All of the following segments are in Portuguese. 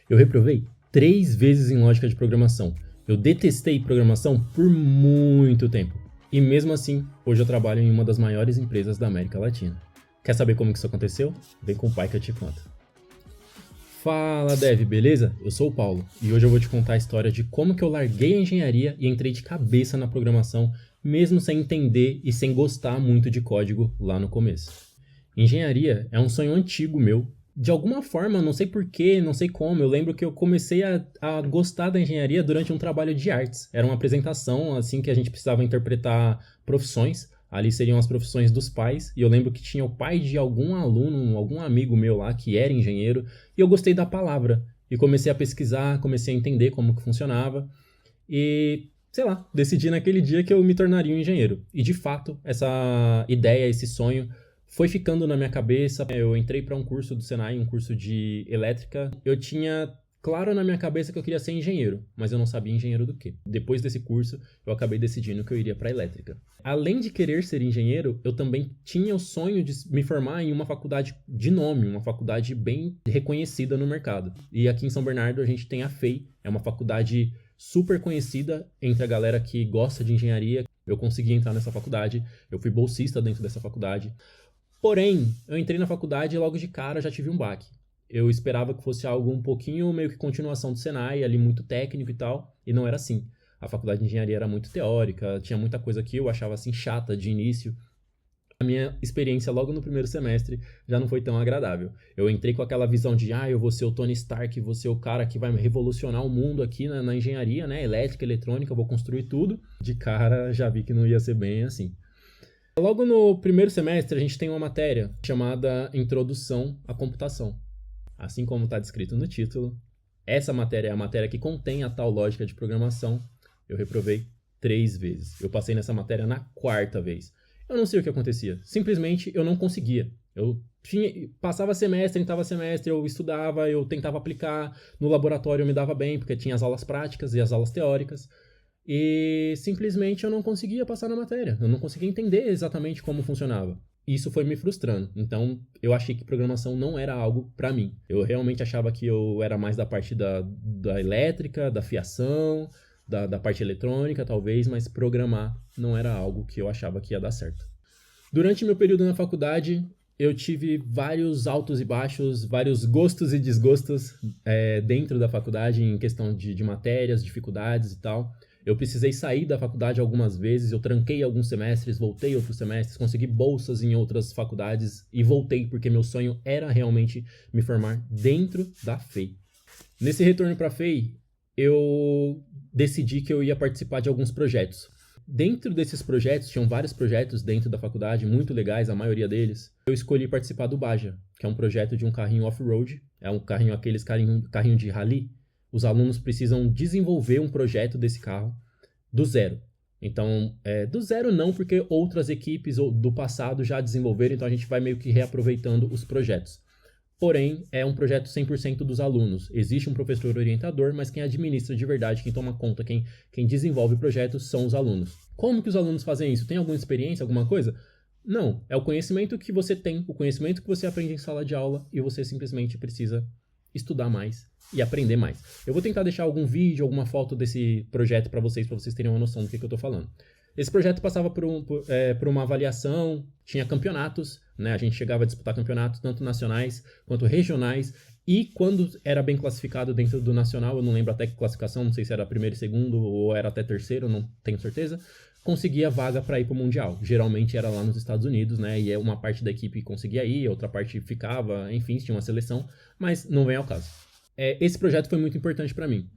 Eu reprovei 3 vezes em lógica de programação. Eu detestei programação por muito tempo. E mesmo assim, hoje eu trabalho em uma das maiores empresas da América Latina. Quer saber como que isso aconteceu? Vem com o pai que eu te conto. Fala, Dev, beleza? Eu sou o Paulo e hoje eu vou te contar a história de como que eu larguei a engenharia e entrei de cabeça na programação, mesmo sem entender e sem gostar muito de código lá no começo. Engenharia é um sonho antigo meu. De alguma forma, não sei porquê, não sei como, eu lembro que eu comecei a gostar da engenharia durante um trabalho de artes. Era uma apresentação, assim, que a gente precisava interpretar profissões. Ali seriam as profissões dos pais, e eu lembro que tinha o pai de algum aluno, algum amigo meu lá, que era engenheiro, e eu gostei da palavra. E comecei a pesquisar, comecei a entender como que funcionava, e, sei lá, decidi naquele dia que eu me tornaria um engenheiro. E, de fato, essa ideia, esse sonho foi ficando na minha cabeça. Eu entrei para um curso do Senai, um curso de elétrica. Eu tinha claro na minha cabeça que eu queria ser engenheiro, mas eu não sabia engenheiro do quê. Depois desse curso, eu acabei decidindo que eu iria para elétrica. Além de querer ser engenheiro, eu também tinha o sonho de me formar em uma faculdade de nome, uma faculdade bem reconhecida no mercado. E aqui em São Bernardo a gente tem a FEI, é uma faculdade super conhecida entre a galera que gosta de engenharia. Eu consegui entrar nessa faculdade, eu fui bolsista dentro dessa faculdade. Porém, eu entrei na faculdade e logo de cara já tive um baque. Eu esperava que fosse algo um pouquinho meio que continuação do Senai, ali muito técnico e tal, e não era assim. A faculdade de engenharia era muito teórica, tinha muita coisa que eu achava assim chata de início. A minha experiência logo no primeiro semestre já não foi tão agradável. Eu entrei com aquela visão de, eu vou ser o Tony Stark, vou ser o cara que vai revolucionar o mundo aqui na engenharia, né? Elétrica, eletrônica, eu vou construir tudo. De cara já vi que não ia ser bem assim. Logo no primeiro semestre, a gente tem uma matéria chamada Introdução à Computação. Assim como está descrito no título, essa matéria é a matéria que contém a tal lógica de programação. Eu reprovei 3 vezes. Eu passei nessa matéria na 4ª vez. Eu não sei o que acontecia. Simplesmente eu não conseguia. Passava semestre, entrava semestre, eu estudava, eu tentava aplicar. No laboratório eu me dava bem, porque tinha as aulas práticas e as aulas teóricas. E simplesmente eu não conseguia passar na matéria. Eu não conseguia entender exatamente como funcionava. Isso foi me frustrando. Então, eu achei que programação não era algo pra mim. Eu realmente achava que eu era mais da parte da elétrica, da fiação, da parte eletrônica, talvez, mas programar não era algo que eu achava que ia dar certo. Durante meu período na faculdade, eu tive vários altos e baixos, vários gostos e desgostos dentro da faculdade, em questão de matérias, dificuldades e tal. Eu precisei sair da faculdade algumas vezes, eu tranquei alguns semestres, voltei outros semestres, consegui bolsas em outras faculdades e voltei porque meu sonho era realmente me formar dentro da FEI. Nesse retorno para a FEI, eu decidi que eu ia participar de alguns projetos. Dentro desses projetos, tinham vários projetos dentro da faculdade, muito legais, a maioria deles. Eu escolhi participar do Baja, que é um projeto de um carrinho off-road, é um carrinho, aqueles carrinho de rally. Os alunos precisam desenvolver um projeto desse carro do zero. Então, do zero não, porque outras equipes do passado já desenvolveram, então a gente vai meio que reaproveitando os projetos. Porém, é um projeto 100% dos alunos. Existe um professor orientador, mas quem administra de verdade, quem toma conta, quem desenvolve o projeto são os alunos. Como que os alunos fazem isso? Tem alguma experiência, alguma coisa? Não, é o conhecimento que você tem, o conhecimento que você aprende em sala de aula e você simplesmente precisa estudar mais e aprender mais. Eu vou tentar deixar algum vídeo, alguma foto desse projeto para vocês terem uma noção do que eu tô falando. Esse projeto passava por uma avaliação, tinha campeonatos, né? A gente chegava a disputar campeonatos, tanto nacionais quanto regionais, e quando era bem classificado dentro do nacional, eu não lembro até que classificação, não sei se era primeiro e segundo ou era até terceiro, não tenho certeza, conseguia vaga para ir para o Mundial. Geralmente era lá nos Estados Unidos, né? E uma parte da equipe conseguia ir, outra parte ficava, enfim, tinha uma seleção, mas não vem ao caso. Esse projeto foi muito importante para mim,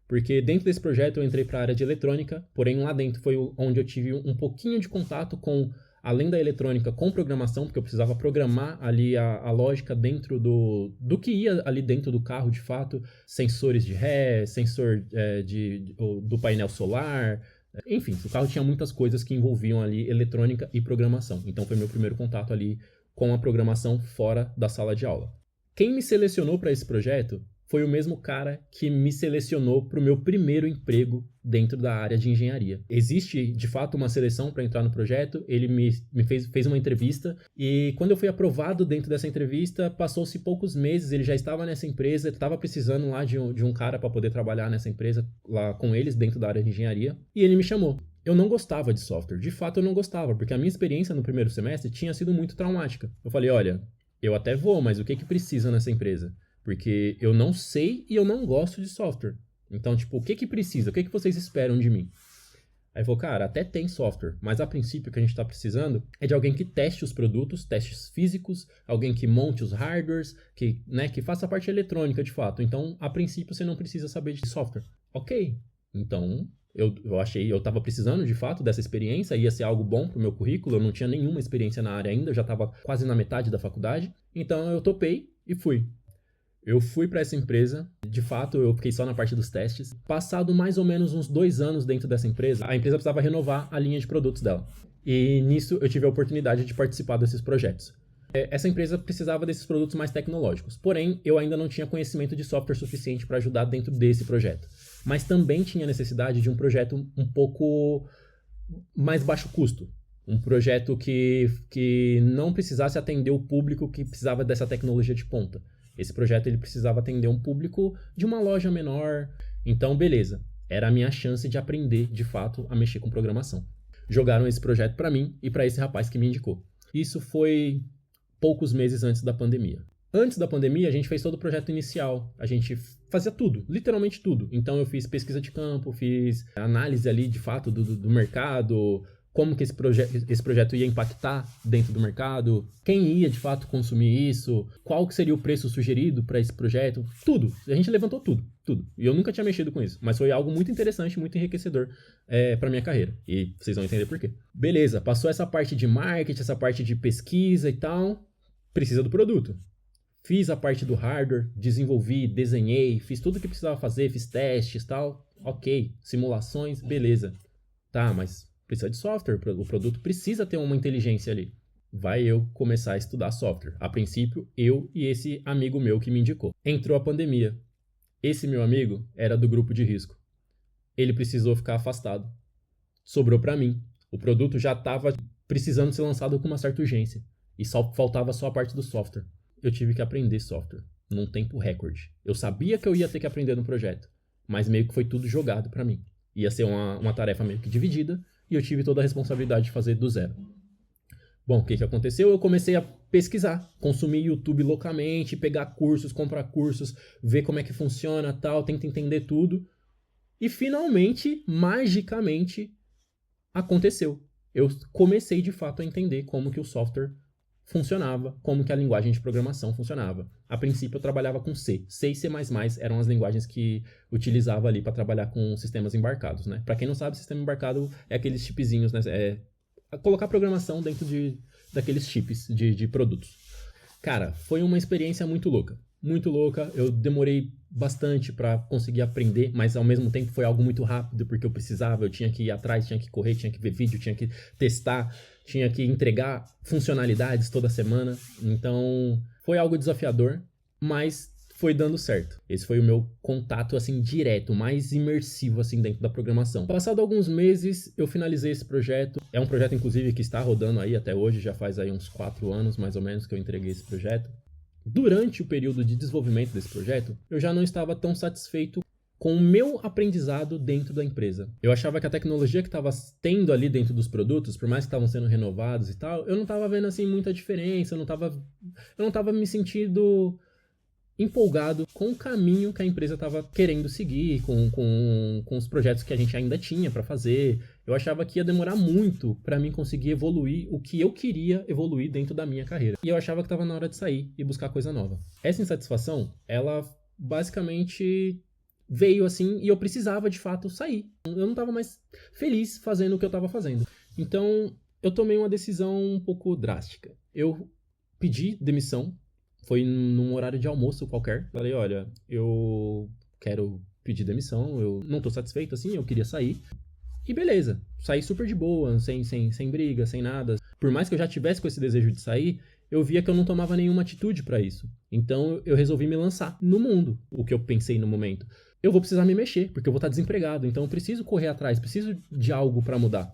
porque dentro desse projeto eu entrei para a área de eletrônica, porém lá dentro foi onde eu tive um pouquinho de contato com, além da eletrônica, com programação, porque eu precisava programar ali a lógica dentro do que ia ali dentro do carro de fato, sensores de ré, sensor do painel solar, enfim, o carro tinha muitas coisas que envolviam ali eletrônica e programação. Então foi meu primeiro contato ali com a programação fora da sala de aula. Quem me selecionou para esse projeto foi o mesmo cara que me selecionou para o meu primeiro emprego dentro da área de engenharia. Existe, de fato, uma seleção para entrar no projeto, ele me fez uma entrevista e quando eu fui aprovado dentro dessa entrevista, passou-se poucos meses, ele já estava nessa empresa, estava precisando lá de um cara para poder trabalhar nessa empresa, lá com eles, dentro da área de engenharia, e ele me chamou. Eu não gostava de software, de fato eu não gostava, porque a minha experiência no primeiro semestre tinha sido muito traumática. Eu falei, olha, eu até vou, mas o que precisa nessa empresa? Porque eu não sei e eu não gosto de software. Então, tipo, o que precisa? O que vocês esperam de mim? Aí falou, cara, até tem software, mas a princípio o que a gente está precisando é de alguém que teste os produtos, testes físicos, alguém que monte os hardwares, que faça a parte eletrônica de fato. Então, a princípio você não precisa saber de software. Ok, então eu estava precisando de fato dessa experiência, ia ser algo bom pro meu currículo, eu não tinha nenhuma experiência na área ainda, eu já estava quase na metade da faculdade. Então eu topei e fui. Eu fui para essa empresa, de fato eu fiquei só na parte dos testes. Passado mais ou menos uns 2 anos dentro dessa empresa, a empresa precisava renovar a linha de produtos dela. E nisso eu tive a oportunidade de participar desses projetos. Essa empresa precisava desses produtos mais tecnológicos, porém eu ainda não tinha conhecimento de software suficiente para ajudar dentro desse projeto. Mas também tinha necessidade de um projeto um pouco mais baixo custo. Um projeto que não precisasse atender o público que precisava dessa tecnologia de ponta. Esse projeto ele precisava atender um público de uma loja menor. Então, beleza. Era a minha chance de aprender, de fato, a mexer com programação. Jogaram esse projeto para mim e para esse rapaz que me indicou. Isso foi poucos meses antes da pandemia. Antes da pandemia, a gente fez todo o projeto inicial. A gente fazia tudo, literalmente tudo. Então, eu fiz pesquisa de campo, fiz análise ali, de fato, do mercado, como que esse projeto ia impactar dentro do mercado, quem ia de fato consumir isso, qual que seria o preço sugerido para esse projeto, tudo. A gente levantou tudo. E eu nunca tinha mexido com isso, mas foi algo muito interessante, muito enriquecedor para minha carreira. E vocês vão entender por quê. Beleza, passou essa parte de marketing, essa parte de pesquisa e tal, precisa do produto. Fiz a parte do hardware, desenvolvi, desenhei, fiz tudo o que precisava fazer, fiz testes e tal, ok, simulações, beleza. Tá, mas precisa de software, o produto precisa ter uma inteligência ali. Vai eu começar a estudar software. A princípio, eu e esse amigo meu que me indicou. Entrou a pandemia. Esse meu amigo era do grupo de risco. Ele precisou ficar afastado. Sobrou para mim. O produto já estava precisando ser lançado com uma certa urgência. E faltava só a parte do software. Eu tive que aprender software, num tempo recorde. Eu sabia que eu ia ter que aprender no projeto, mas meio que foi tudo jogado para mim. Ia ser uma tarefa meio que dividida, e eu tive toda a responsabilidade de fazer do zero. Bom, o que aconteceu? Eu comecei a pesquisar, consumir YouTube loucamente, pegar cursos, comprar cursos, ver como é que funciona, tal, tentar entender tudo. E finalmente, magicamente, aconteceu. Eu comecei de fato a entender como que o software funcionava, como que a linguagem de programação funcionava. A princípio eu trabalhava com C. C e C++ eram as linguagens que utilizava ali para trabalhar com sistemas embarcados, né? Para quem não sabe, sistema embarcado é aqueles chipzinhos, né? Colocar programação dentro daqueles chips de produtos. Cara, foi uma experiência muito louca. Muito louca. Eu demorei bastante para conseguir aprender, mas ao mesmo tempo foi algo muito rápido, porque eu precisava, eu tinha que ir atrás, tinha que correr, tinha que ver vídeo, tinha que testar, tinha que entregar funcionalidades toda semana. Então, foi algo desafiador, mas foi dando certo. Esse foi o meu contato, assim, direto, mais imersivo, assim, dentro da programação. Passado alguns meses, eu finalizei esse projeto. É um projeto, inclusive, que está rodando aí até hoje, já faz aí uns 4 anos, mais ou menos, que eu entreguei esse projeto. Durante o período de desenvolvimento desse projeto, eu já não estava tão satisfeito com o meu aprendizado dentro da empresa. Eu achava que a tecnologia que estava tendo ali dentro dos produtos, por mais que estavam sendo renovados e tal, eu não estava vendo assim muita diferença, eu não estava me sentindo empolgado com o caminho que a empresa estava querendo seguir, com os projetos que a gente ainda tinha para fazer. Eu achava que ia demorar muito para mim conseguir evoluir o que eu queria evoluir dentro da minha carreira. E eu achava que estava na hora de sair e buscar coisa nova. Essa insatisfação, ela basicamente veio assim e eu precisava de fato sair. Eu não estava mais feliz fazendo o que eu estava fazendo. Então eu tomei uma decisão um pouco drástica. Eu pedi demissão. Foi num horário de almoço qualquer. Falei, olha, eu quero pedir demissão, eu não tô satisfeito assim, eu queria sair. E beleza, saí super de boa, sem briga, sem nada. Por mais que eu já tivesse com esse desejo de sair, eu via que eu não tomava nenhuma atitude para isso. Então eu resolvi me lançar no mundo, o que eu pensei no momento. Eu vou precisar me mexer, porque eu vou estar desempregado, então eu preciso correr atrás, preciso de algo para mudar.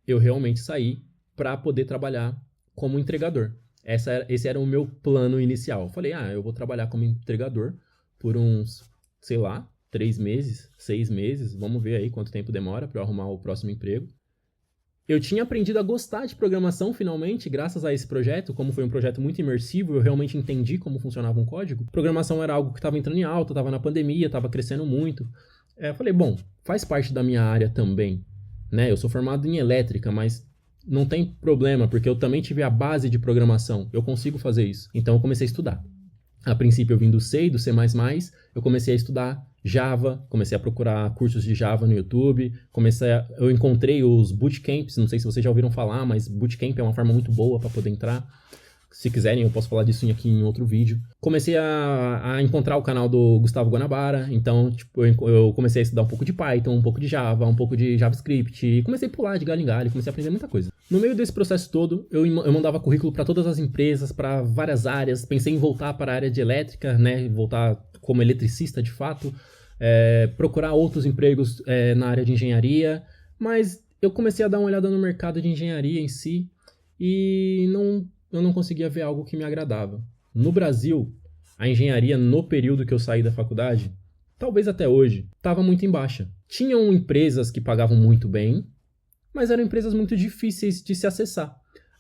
Eu realmente saí para poder trabalhar como entregador. Esse era o meu plano inicial. Eu falei, eu vou trabalhar como entregador por uns, 3 meses, 6 meses, vamos ver aí quanto tempo demora para eu arrumar o próximo emprego. Eu tinha aprendido a gostar de programação, finalmente, graças a esse projeto. Como foi um projeto muito imersivo, eu realmente entendi como funcionava um código. Programação era algo que estava entrando em alta, estava na pandemia, estava crescendo muito. Eu falei, bom, faz parte da minha área também, né? Eu sou formado em elétrica, mas não tem problema, porque eu também tive a base de programação. Eu consigo fazer isso. Então eu comecei a estudar. A princípio eu vim do C e do C++, eu comecei a estudar Java, comecei a procurar cursos de Java no YouTube, eu encontrei os bootcamps, não sei se vocês já ouviram falar, mas bootcamp é uma forma muito boa para poder entrar. Se quiserem, eu posso falar disso aqui em outro vídeo. Comecei a encontrar o canal do Gustavo Guanabara, então eu comecei a estudar um pouco de Python, um pouco de Java, um pouco de JavaScript, e comecei a pular de galho em galho, comecei a aprender muita coisa. No meio desse processo todo, eu mandava currículo para todas as empresas, para várias áreas, pensei em voltar para a área de elétrica, né, voltar como eletricista de fato, procurar outros empregos na área de engenharia, mas eu comecei a dar uma olhada no mercado de engenharia em si e eu não conseguia ver algo que me agradava. No Brasil, a engenharia no período que eu saí da faculdade, talvez até hoje, estava muito em baixa. Tinham empresas que pagavam muito bem, mas eram empresas muito difíceis de se acessar.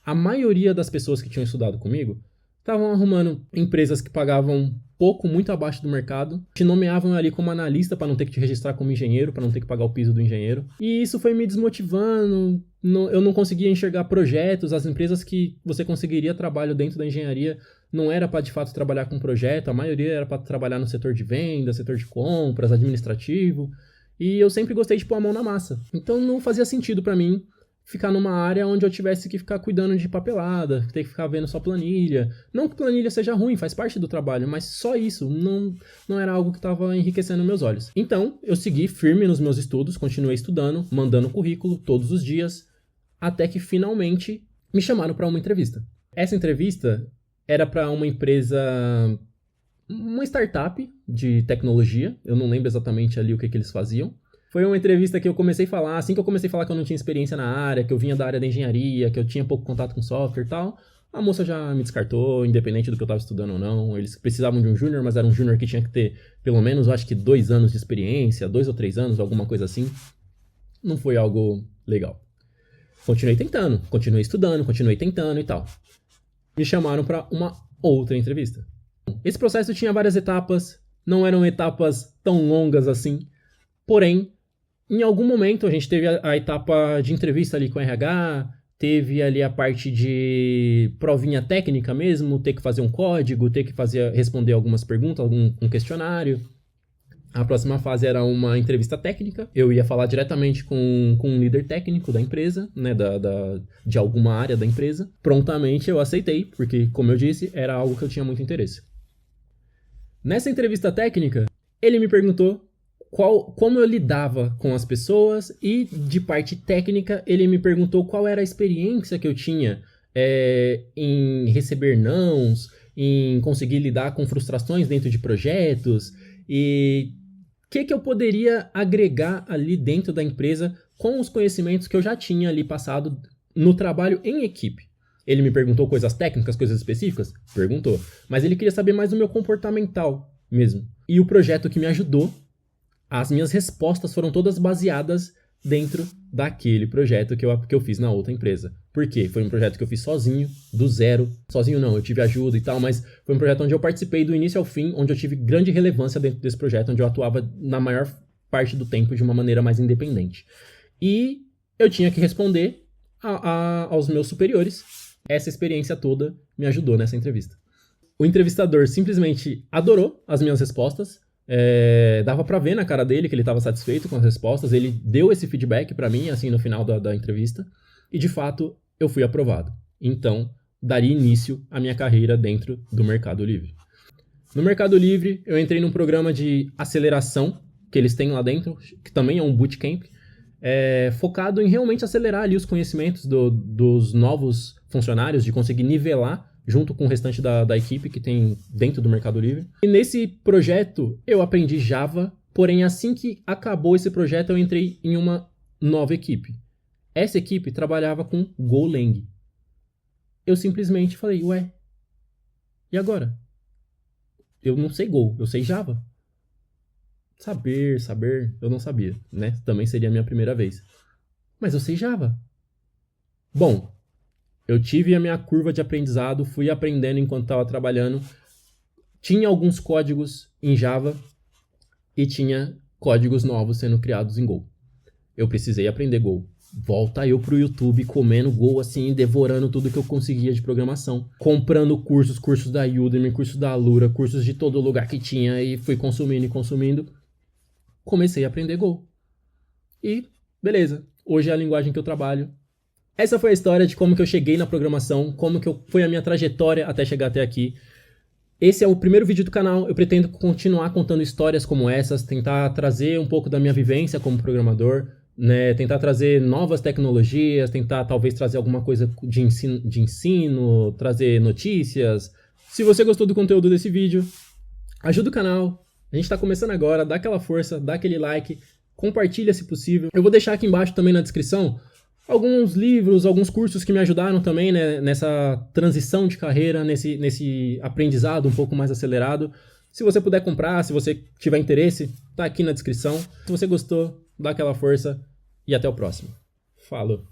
A maioria das pessoas que tinham estudado comigo estavam arrumando empresas que pagavam pouco, muito abaixo do mercado, te nomeavam ali como analista para não ter que te registrar como engenheiro, para não ter que pagar o piso do engenheiro. E isso foi me desmotivando, eu não conseguia enxergar projetos, as empresas que você conseguiria trabalho dentro da engenharia não era para de fato trabalhar com projeto, a maioria era para trabalhar no setor de venda, setor de compras, administrativo, e eu sempre gostei de pôr a mão na massa. Então não fazia sentido para mim ficar numa área onde eu tivesse que ficar cuidando de papelada, ter que ficar vendo só planilha. Não que planilha seja ruim, faz parte do trabalho, mas só isso não era algo que estava enriquecendo meus olhos. Então, eu segui firme nos meus estudos, continuei estudando, mandando currículo todos os dias, até que finalmente me chamaram para uma entrevista. Essa entrevista era para uma empresa, uma startup de tecnologia, eu não lembro exatamente ali o que eles faziam. Foi uma entrevista que eu comecei a falar, assim que eu comecei a falar que eu não tinha experiência na área, que eu vinha da área da engenharia, que eu tinha pouco contato com software e tal, a moça já me descartou, independente do que eu estava estudando ou não. Eles precisavam de um júnior, mas era um júnior que tinha que ter pelo menos, eu acho que 2 anos de experiência, 2 ou 3 anos, alguma coisa assim. Não foi algo legal. Continuei tentando, continuei estudando, continuei tentando e tal. Me chamaram para uma outra entrevista. Esse processo tinha várias etapas, não eram etapas tão longas assim, porém, em algum momento a gente teve a etapa de entrevista ali com o RH, teve ali a parte de provinha técnica mesmo, ter que fazer um código, ter que responder algumas perguntas, um questionário. A próxima fase era uma entrevista técnica, eu ia falar diretamente com um líder técnico da empresa, né, de alguma área da empresa. Prontamente eu aceitei, porque, como eu disse, era algo que eu tinha muito interesse. Nessa entrevista técnica, ele me perguntou como eu lidava com as pessoas e, de parte técnica, ele me perguntou qual era a experiência que eu tinha em receber nãos, em conseguir lidar com frustrações dentro de projetos e o que eu poderia agregar ali dentro da empresa com os conhecimentos que eu já tinha ali passado no trabalho em equipe. Ele me perguntou coisas técnicas, coisas específicas? Perguntou. Mas ele queria saber mais do meu comportamental mesmo. E o projeto que me ajudou, as minhas respostas foram todas baseadas dentro daquele projeto que eu fiz na outra empresa. Por quê? Foi um projeto que eu fiz sozinho, do zero. Sozinho não, eu tive ajuda e tal, mas foi um projeto onde eu participei do início ao fim, onde eu tive grande relevância dentro desse projeto, onde eu atuava na maior parte do tempo de uma maneira mais independente. E eu tinha que responder aos meus superiores. Essa experiência toda me ajudou nessa entrevista. O entrevistador simplesmente adorou as minhas respostas. Dava pra ver na cara dele que ele estava satisfeito com as respostas. Ele deu esse feedback pra mim, assim, no final da entrevista. E, de fato, eu fui aprovado. Então, daria início à minha carreira dentro do Mercado Livre. No Mercado Livre, eu entrei num programa de aceleração que eles têm lá dentro, que também é um bootcamp, focado em realmente acelerar ali os conhecimentos dos novos funcionários, de conseguir nivelar junto com o restante da equipe que tem dentro do Mercado Livre. E nesse projeto eu aprendi Java, porém assim que acabou esse projeto eu entrei em uma nova equipe. Essa equipe trabalhava com Golang. Eu simplesmente falei, ué, e agora? Eu não sei Go, eu sei Java. Saber, eu não sabia, né? Também seria a minha primeira vez. Mas eu sei Java. Bom, eu tive a minha curva de aprendizado, fui aprendendo enquanto estava trabalhando. Tinha alguns códigos em Java e tinha códigos novos sendo criados em Go. Eu precisei aprender Go. Volta eu pro YouTube comendo Go assim, devorando tudo que eu conseguia de programação. Comprando cursos da Udemy, cursos da Alura, cursos de todo lugar que tinha e fui consumindo. Comecei a aprender Go. E beleza, hoje é a linguagem que eu trabalho. Essa foi a história de como que eu cheguei na programação, foi a minha trajetória até chegar até aqui. Esse é o primeiro vídeo do canal, eu pretendo continuar contando histórias como essas, tentar trazer um pouco da minha vivência como programador, né, tentar trazer novas tecnologias, tentar talvez trazer alguma coisa de ensino, trazer notícias. Se você gostou do conteúdo desse vídeo, ajuda o canal, a gente está começando agora, dá aquela força, dá aquele like, compartilha se possível. Eu vou deixar aqui embaixo também na descrição alguns livros, alguns cursos que me ajudaram também, né, nessa transição de carreira, nesse aprendizado um pouco mais acelerado. Se você puder comprar, se você tiver interesse, tá aqui na descrição. Se você gostou, dá aquela força e até o próximo. Falou!